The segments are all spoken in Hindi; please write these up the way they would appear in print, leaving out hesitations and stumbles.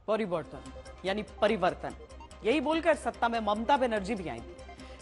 परिवर्तन यानी परिवर्तन, यही बोलकर सत्ता में ममता बनर्जी भी आई थी।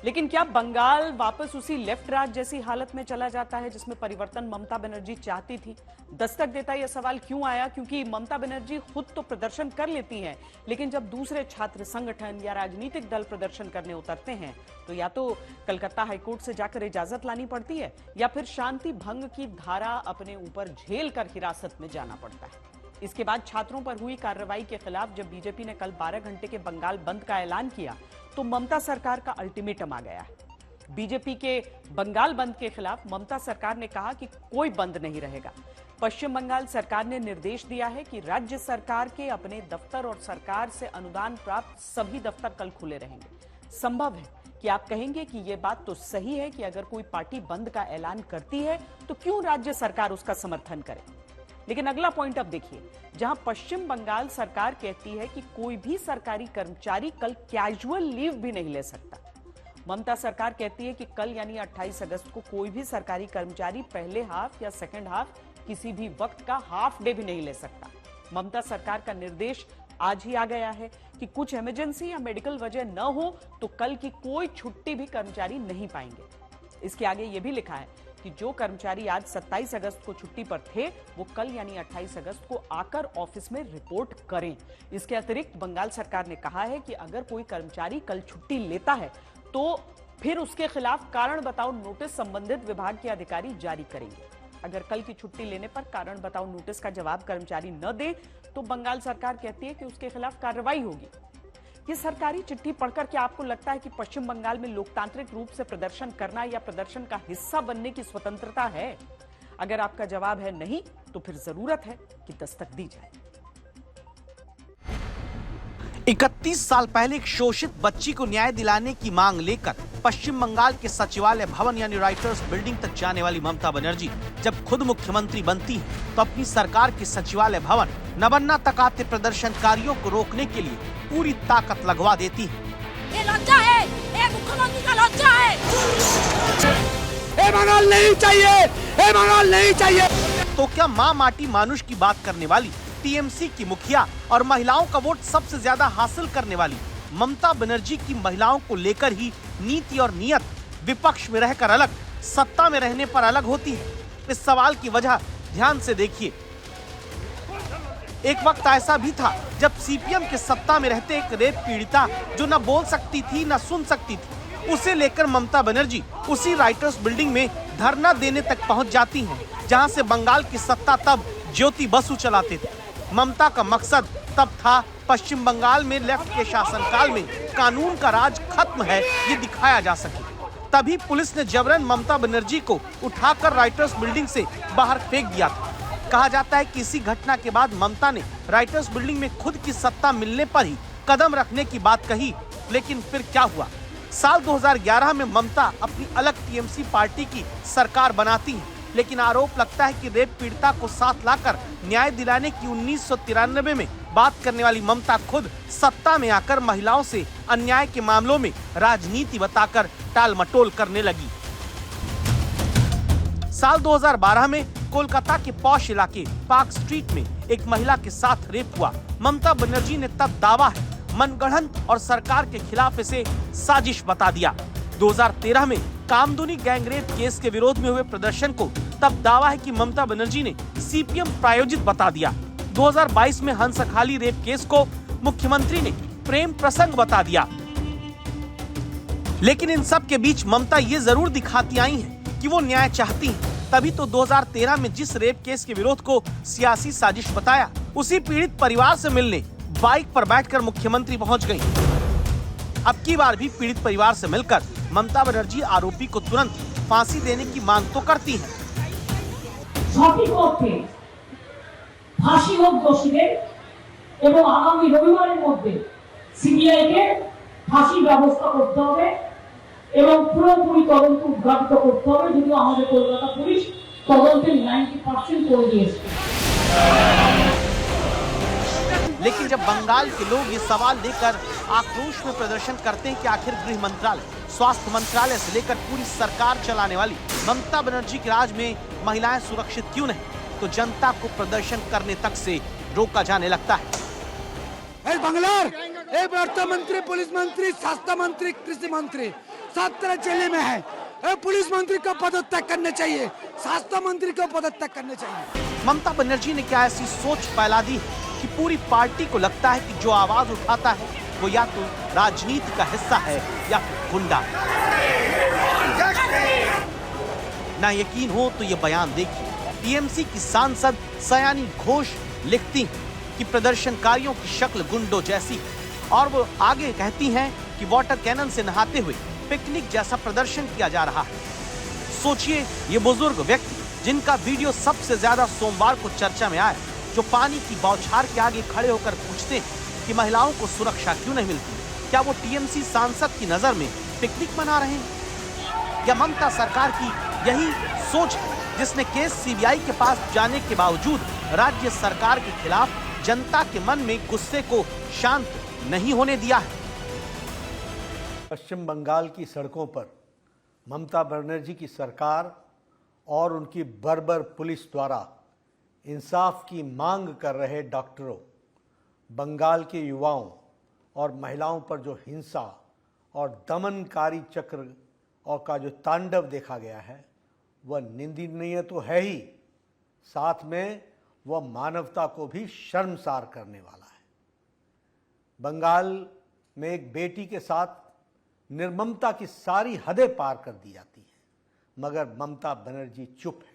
लेकिन क्या बंगाल वापस उसी लेफ्ट राज जैसी हालत में चला जाता है जिसमें परिवर्तन ममता बनर्जी चाहती थी? दस्तक देता यह सवाल क्यों आया? क्योंकि ममता बनर्जी खुद तो प्रदर्शन कर लेती हैं, लेकिन जब दूसरे छात्र संगठन या राजनीतिक दल प्रदर्शन करने उतरते हैं तो या तो कलकत्ता हाईकोर्ट से जाकर इजाजत लानी पड़ती है या फिर शांति भंग की धारा अपने ऊपर झेल कर हिरासत में जाना पड़ता है। इसके बाद छात्रों पर हुई कार्रवाई के खिलाफ जब बीजेपी ने कल 12 घंटे के बंगाल बंद का ऐलान किया तो ममता सरकार का अल्टीमेटम आ गया है। बीजेपी के बंगाल बंद के खिलाफ ममता सरकार ने कहा कि कोई बंद नहीं रहेगा। पश्चिम बंगाल सरकार ने निर्देश दिया है कि राज्य सरकार के अपने दफ्तर और सरकार से अनुदान प्राप्त सभी दफ्तर कल खुले रहेंगे। संभव है कि आप कहेंगे कि यह बात तो सही है कि अगर कोई पार्टी बंद का ऐलान करती है तो क्यों राज्य सरकार उसका समर्थन करे। लेकिन अगला पॉइंट अब देखिए, जहां पश्चिम बंगाल सरकार कहती है कि कोई भी सरकारी कर्मचारी कल कैजुअल लीव भी नहीं ले सकता, ममता सरकार कहती है कि कल यानी 28 अगस्त को कोई भी सरकारी कर्मचारी पहले हाफ या सेकंड हाफ किसी भी वक्त का हाफ डे भी नहीं ले सकता। ममता सरकार का निर्देश आज ही आ गया है कि कुछ इमरजेंसी या मेडिकल वजह न हो तो कल की कोई छुट्टी भी कर्मचारी नहीं पाएंगे। इसके आगे यह भी लिखा है कि जो कर्मचारी आज 27 अगस्त को छुट्टी पर थे वो कल यानी 28 अगस्त को आकर ऑफिस में रिपोर्ट करें। इसके अतिरिक्त बंगाल सरकार ने कहा है कि अगर कोई कर्मचारी कल छुट्टी लेता है तो फिर उसके खिलाफ कारण बताओ नोटिस संबंधित विभाग के अधिकारी जारी करेंगे। अगर कल की छुट्टी लेने पर कारण बताओ नोटिस का जवाब कर्मचारी न दे तो बंगाल सरकार कहती है कि उसके खिलाफ कार्रवाई होगी। ये सरकारी चिट्ठी पढ़कर क्या आपको लगता है कि पश्चिम बंगाल में लोकतांत्रिक रूप से प्रदर्शन करना या प्रदर्शन का हिस्सा बनने की स्वतंत्रता है? अगर आपका जवाब है नहीं तो फिर जरूरत है कि दस्तक दी जाए। 31 साल पहले एक शोषित बच्ची को न्याय दिलाने की मांग लेकर पश्चिम बंगाल के सचिवालय भवन यानी राइटर्स बिल्डिंग तक जाने वाली ममता बनर्जी जब खुद मुख्यमंत्री बनती है तो अपनी सरकार के सचिवालय भवन न बनना तक आते प्रदर्शनकारियों को रोकने के लिए पूरी ताकत लगवा देती है। ये लज्जा है, ये मुख्यमंत्री का लज्जा है। ये बंगाल नहीं चाहिए, ये बंगाल नहीं चाहिए। तो क्या माँ माटी मानुष की बात करने वाली टीएमसी की मुखिया और महिलाओं का वोट सबसे ज्यादा हासिल करने वाली ममता बनर्जी की महिलाओं को लेकर ही नीति और नियत विपक्ष में रहकर अलग, सत्ता में रहने पर अलग होती है? इस सवाल की वजह ध्यान से देखिए। एक वक्त ऐसा भी था जब सीपीएम के सत्ता में रहते एक रेप पीड़िता जो न बोल सकती थी न सुन सकती थी, उसे लेकर ममता बनर्जी उसी राइटर्स बिल्डिंग में धरना देने तक पहुंच जाती हैं, जहां से बंगाल की सत्ता तब ज्योति बसु चलाते थे। ममता का मकसद तब था पश्चिम बंगाल में लेफ्ट के शासनकाल में कानून का राज खत्म है ये दिखाया जा सके। तभी पुलिस ने जबरन ममता बनर्जी को उठाकर राइटर्स बिल्डिंग से बाहर फेंक दिया था। कहा जाता है कि इसी घटना के बाद ममता ने राइटर्स बिल्डिंग में खुद की सत्ता मिलने पर ही कदम रखने की बात कही। लेकिन फिर क्या हुआ? साल 2011 में ममता अपनी अलग टीएमसी पार्टी की सरकार बनाती है, लेकिन आरोप लगता है कि रेप पीड़िता को साथ लाकर न्याय दिलाने की 1993 में बात करने वाली ममता खुद सत्ता में आकर महिलाओं से अन्याय के मामलों में राजनीति बताकर टाल मटोल करने लगी। साल 2012 में कोलकाता के पॉश इलाके पार्क स्ट्रीट में एक महिला के साथ रेप हुआ। ममता बनर्जी ने तब दावा है मनगढ़ंत और सरकार के खिलाफ इसे साजिश बता दिया। 2013 में कामदुनी गैंगरेप केस के विरोध में हुए प्रदर्शन को तब दावा है कि ममता बनर्जी ने सीपीएम प्रायोजित बता दिया। 2022 में हंसखाली रेप केस को मुख्यमंत्री ने प्रेम प्रसंग बता दिया। लेकिन इन सब के बीच ममता ये जरूर दिखाती आई हैं कि वो न्याय चाहती हैं। तभी तो 2013 में जिस रेप केस के विरोध को सियासी साजिश बताया, उसी पीड़ित परिवार से मिलने बाइक पर बैठकर मुख्यमंत्री पहुंच गई। अब की बार भी पीड़ित परिवार से मिलकर ममता बनर्जी आरोपी को तुरंत फांसी देने की मांग तो करती है। সঠিক অর্থে ফাঁসি হোক দোষীদের এবং আগামী রবিবারের মধ্যে সিবিআইকে ফাঁসির ব্যবস্থা করতে হবে এবং পুরোপুরি তদন্ত উদ্ঘাটিত করতে হবে। যদিও আমাদের কলকাতা পুলিশ তদন্তের 90% করে দিয়েছে। लेकिन जब बंगाल के लोग ये सवाल लेकर आक्रोश में प्रदर्शन करते हैं कि आखिर गृह मंत्रालय, स्वास्थ्य मंत्रालय से लेकर पूरी सरकार चलाने वाली ममता बनर्जी के राज में महिलाएं सुरक्षित क्यों नहीं, तो जनता को प्रदर्शन करने तक से रोका जाने लगता है। ए बांग्लार, ए वार्ता मंत्री, पुलिस मंत्री, स्वास्थ्य मंत्री, कृषि मंत्री, सब तरह जेल में है। ए पुलिस मंत्री को पदत्याग करने चाहिए, स्वास्थ्य मंत्री को पदत्याग करने चाहिए। ममता बनर्जी ने क्या ऐसी सोच फैला दी कि पूरी पार्टी को लगता है कि जो आवाज उठाता है वो या तो राजनीति का हिस्सा है या फिर गुंडा। ना यकीन हो तो ये बयान देखिए। टीएमसी की सांसद सयानी घोष लिखती हैं कि प्रदर्शनकारियों की शक्ल गुंडों जैसी है और वो आगे कहती हैं कि वाटर कैनन से नहाते हुए पिकनिक जैसा प्रदर्शन किया जा रहा है। सोचिए, ये बुजुर्ग व्यक्ति जिनका वीडियो सबसे ज्यादा सोमवार को चर्चा में आया, जो पानी की बौछार के आगे खड़े होकर पूछते हैं कि महिलाओं को सुरक्षा क्यों नहीं मिलती, क्या वो टीएमसी सांसद की नजर में पिकनिक मना रहे हैं? या ममता सरकार की यही सोच है जिसने केस सीबीआई के पास जाने के बावजूद राज्य सरकार के खिलाफ जनता के मन में गुस्से को शांत नहीं होने दिया है? पश्चिम बंगाल की सड़कों पर ममता बनर्जी की सरकार और उनकी बर्बर पुलिस द्वारा इंसाफ की मांग कर रहे डॉक्टरों, बंगाल के युवाओं और महिलाओं पर जो हिंसा और दमनकारी चक्र और का जो तांडव देखा गया है वह निंदनीय तो है ही, साथ में वह मानवता को भी शर्मसार करने वाला है। बंगाल में एक बेटी के साथ निर्ममता की सारी हदें पार कर दी जाती हैं, मगर ममता बनर्जी चुप है।